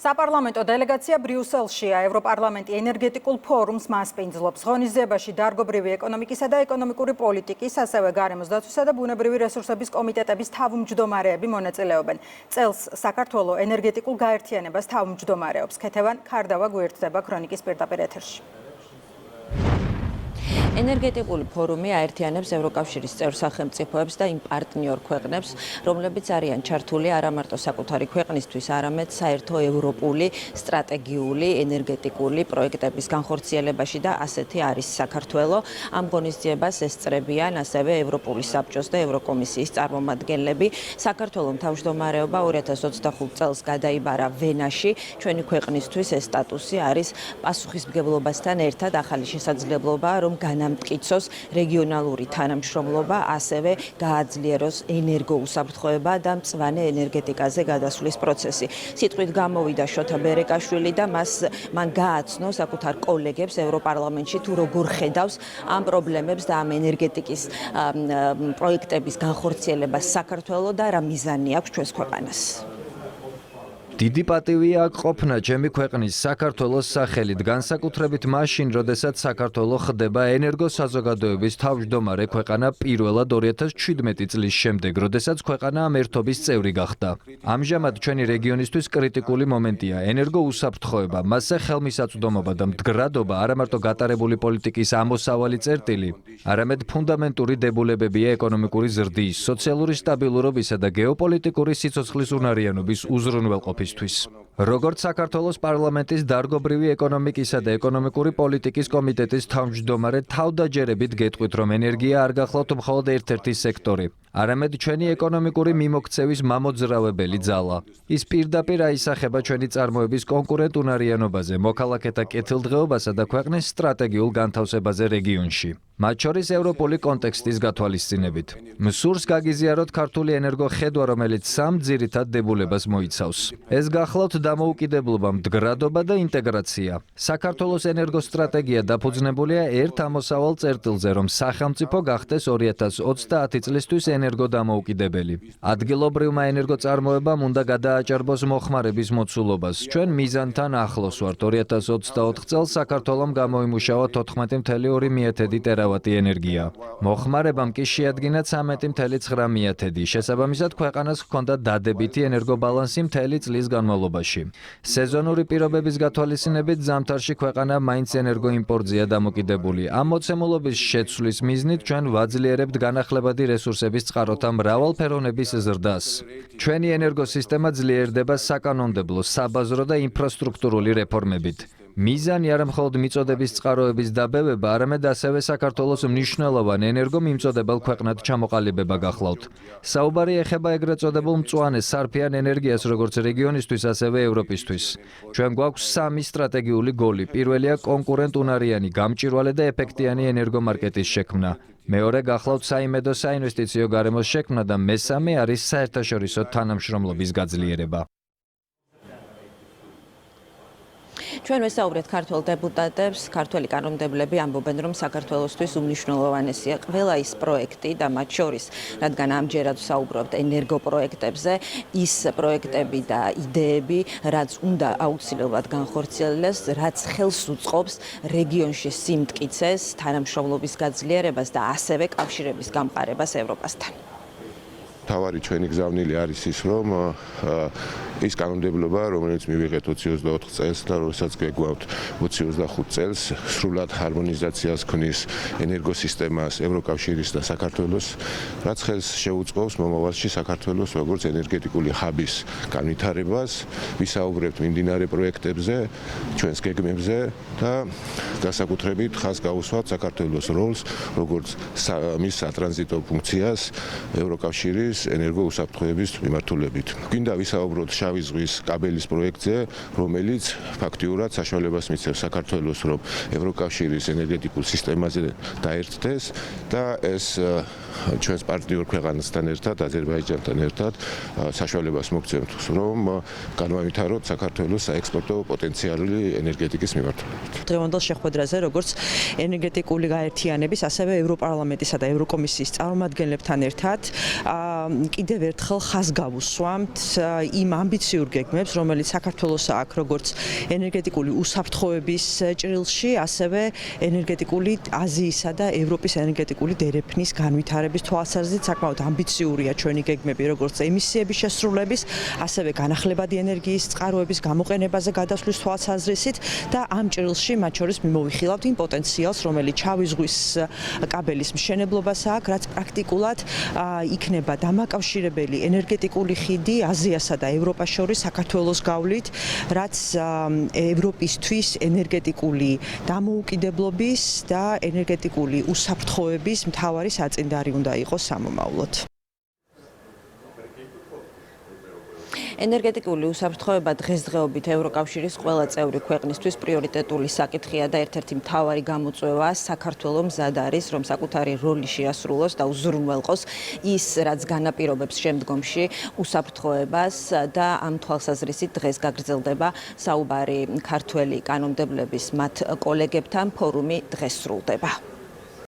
საპარლამენტო დელეგაცია ბრიუსელშია. ევროპარლამენტი ენერგეტიკულ ფორუმს მასპინძლობს. ღონისძიებაში დარგობრივი ეკონომიკისა და ეკონომიკური პოლიტიკის, ასევე გარემოს დაცვისა და ბუნებრივი რესურსების კომიტეტების თავმჯდომარეები მონაწილეობენ. წელს საქართველოს ენერგეტიკულ გაერთიანებას თავმჯდომარეობს. ქეთევან ქარდავა გვერდდება ქრონიკის პირდაპირ ეთერში. ენერგეტიკული ფორუმი აერთიანებს ევროკავშირის წევრ სახელმწიფოებს და იმ პარტნიორ ქვეყნებს, რომლებიც არიან ჩართული არა მარტო საკუთარი ქვეყნისთვის, არამედ საერთო ევროპული სტრატეგიული ენერგეტიკული პროექტების განხორციელებაში და ასეთი არის საქართველოს. ამ ღონისძიებას ესწრებიან ასევე ევროპული საბჭოს და ევროკომისიის წარმომადგენლები. საქართველოს თავმჯდომარეობა 2025 წელს გადაიბარა ვენაში. ჩვენი ქვეყნისთვის ეს სტატუსი არის პასუხისმგებლობასთან ერთად ახალი შესაძლებლობა, რომ განამტკიცოს რეგიონალური თანამშრომლობა, ასევე გააძლიეროს ენერგოუსაფრთხოება და მწვანე ენერგეტიკაზე გადასვლის პროცესი. სიტყვით გამოვიდა შოთა ბერეკაშვილი და მან გააცნო საკუთარ კოლეგებს ევროპარლამენტში თუ როგორ ხედავს ამ პრობლემებს და ამ ენერგეტიკის პროექტების განხორციელებას საქართველოს და რა მიზანი აქვს ჩვენს ქვეყანას. დიდი პატივია აქ ყოფნა ჩემი ქვეყნის საქართველოს სახელით, განსაკუთრებით მაშინ, როდესაც საქართველოს ხდება ენერგოსაზოგადოების თავმჯდომარე ქვეყანა პირველად 2017 წლის შემდეგ, როდესაც ქვეყანა ამ ერთობის წევრი გახდა. ამჟამად ჩვენი რეგიონისთვის კრიტიკული მომენტია ენერგოუსაფრთხოება, მასზე ხელმისაწვდომობა და მდგრადობა არა მარტო გატარებული პოლიტიკის ამოსავალი წერტილი, არამედ ფუნდამენტური დებულებებია ეკონომიკური ზრდის, სოციალური სტაბილურობისა და გეოპოლიტიკური სიცოცხლის უნარიანობის უზრუნველყოფის. როგორც საქართველოს პარლამენტის დარგობრივი ეკონომიკისა და ეკონომიკური პოლიტიკის კომიტეტის თავმჯდომარე თავდაჯერებით გეტყვით, რომ ენერგია არ გახლავთ მხოლოდ ერთ-ერთი სექტორი, არამედ ჩვენი ეკონომიკური მიმოქცევის მამოძრავებელი ძალა. ის პირდაპირ აისახება ჩვენი წარმოების კონკურენტუნარიანობაზე, მოქალაქეთა კეთილდღეობასა და ქვეყნის სტრატეგიულ განთავსებაზე რეგიონში. მათ შორის ევროპული კონტექსტის გათვალისწინებით. მსურს გაგიზიაროთ ქართული ენერგოხედვა, რომელიც სამ ძირითად დებულებას მოიცავს. ეს გახლავთ დამოუკიდებლობა, მდგრადობა და ინტეგრაცია. საქართველოს ენერგოსტრატეგია დაფუძნებულია ერთ ამოსავალ წერტილზე, რომ სახელმწიფო გახდეს 2030 წლისთვის ენერგოდამოუკიდებელი. ადგილობრივმა ენერგოწარმოებამ უნდა გადააჭარბოს მოხმარების მოცულობას. ჩვენ მიზანთან ახლოს ვართ. 2024 წელს საქართველომ გამოიმუშავა 14,2 ტერავატი ენერგია. მოხმარებამ კი შეადგინა 13,9. შესაბამისად, ქვეყანას ჰქონდა დადებითი ენერგობალანსი მთელი წლის განმავლობაში. სეზონური პირობების გათვალისწინებით ზამთარში ქვეყანა მაინც ენერგოიმპორტზეა დამოკიდებული. ამ მოცემულობის შეცვლის მიზნით ჩვენ ვაძლიერებთ განახლებადი რესურსების წყაროთა მრავალფეროვნების ზრდას. ჩვენი ენერგოსისტემა ძლიერდება საკანონმდებლო, საბაზრო და ინფრასტრუქტურული რეფორმებით. მიზანი არა მხოლოდ მიწოდების წყაროების დაბევება, არამედ ასევე საქართველოს მნიშვნელოვან ენერგომიმწოდებელ ქვეყნად ჩამოყალიბება გახლავთ. საუბარი ეხება ეგრეთ წოდებულ მწვანე სარფიან ენერგიას როგორც რეგიონისთვის, ასევე ევროპისთვის. ჩვენ გვაქვს სამი სტრატეგიული გოლი. პირველია კონკურენტუნარიანი, გამჭვირვალე და ეფექტიანი ენერგომარკეტის შექმნა. მეორე გახლავთ საიმედო საინვესტიციო გარემოს შექმნა და მესამე არის საერთაშორისო თანამშრომლობის გაძლიერება. ჩვენ ვესაუბრეთ ქართველ დეპუტატებს, ქართველი კანონმდებლები ამბობენ, რომ საქართველოსთვის უმნიშვნელოვანესია ყველა ის პროექტი და მათ შორის, რადგან ამჯერად ვსაუბრობთ ენერგოპროექტებზე, ის პროექტები და იდეები, რაც უნდა აუცილებლად განხორციელდეს, რაც ხელს უწყობს რეგიონში სიმტკიცეს, თანამშრომლობის გაძლიერებას და ასევე კავშირების გამყარებას ევროპასთან. თავარი ჩვენი გზავნილი არის ის, რომ ის კანონმდებლობა, რომელიც მივიღეთ 24 წელს და როდესაც გვაქვს 25 წელს, სრულად ჰარმონიზაციას ქმნის ენერგოსისტემას ევროკავშირის და საქართველოს, რაც ხელს შეუწყობს მომავალში საქართველოს როგორც ენერგეტიკული ჰაბის განვითარებას, ვისაუბრებთ მიმდინარე პროექტებზე, ჩვენს გეგმებზე და განსაკუთრებით ხაზს გავუსვათ საქართველოს როლს, როგორც მის სატრანზიტო ფუნქციას ევროკავშირის ენერგოუსაფრთხოების მიმართულებით. გვინდა ვისაუბროთ შავი ზღვის კაბელის პროექტზე, რომელიც ფაქტიურად საშუალებას მისცემს საქართველოს, რომ ევროკავშირის ენერგეტიკულ სისტემაზე დაერთდეს და ეს ჩვენს პარტნიორ ქვეყანასთან ერთად, აზერბაიჯანთან ერთად საშუალებას მოგცემთ, რომ განვავითაროთ საქართველოს საექსპორტო პოტენციალი ენერგეტიკის მიმართულებით. დღევანდელ შეხვედრაზე, როგორც ენერგეტიკული გაერთიანების, ასევე ევროპარლამენტისა და ევროკომისიის წარმომადგენლებთან ერთად, კიდევ ერთხელ ხაზს გავუსვამთ იმ ამბიციურ გეგმებს, რომელიც საქართველოს აქვს როგორც ენერგეტიკული უსაფრთხოების ჭრილში, ასევე ენერგეტიკული აზიისა და ევროპის ენერგეტიკული დერეფნის განვითარების თვალსაზრისით საკმაოდ ამბიციურია ჩვენი გეგმები, როგორც ემისიების შესრულების, ასევე განახლებადი ენერგიის წყაროების გამოყენებაზე გადასვლის თვალსაზრისით და ამ ჭრილში მათ შორის მიმოვიხილავთ იმ პოტენციალს, რომელიც შავი ზღვის კაბელის მშენებლობას აქვს, რაც პრაქტიკულად იქნება დამაკავშირებელი ენერგეტიკული ხიდი აზიასა და ევროპას შორის საქართველოს გავლით, რაც ევროპისთვის ენერგეტიკული დამოუკიდებლობის და ენერგეტიკული უსაფრთხოების მთავარი საწინდარი უნდა იყოს სამომავლოდ. ენერგეტიკული უსაფრთხოება დღესდღეობით ევროკავშირის ყველა წევრი ქვეყნისთვის პრიორიტეტული საკითხია და ერთ-ერთი მთავარი გამოწვევა საქართველოს მზად არის, რომ საკუთარი როლი შეასრულოს და უზრუნველყოს ის, რაც განაპირობებს შემდგომში უსაფრთხოებას და ამ თვალსაზრისით დღეს გაგრძელდება საუბარი ქართველი კანონმდებლების მათ კოლეგებთან, ფორუმი დღეს სრულდება.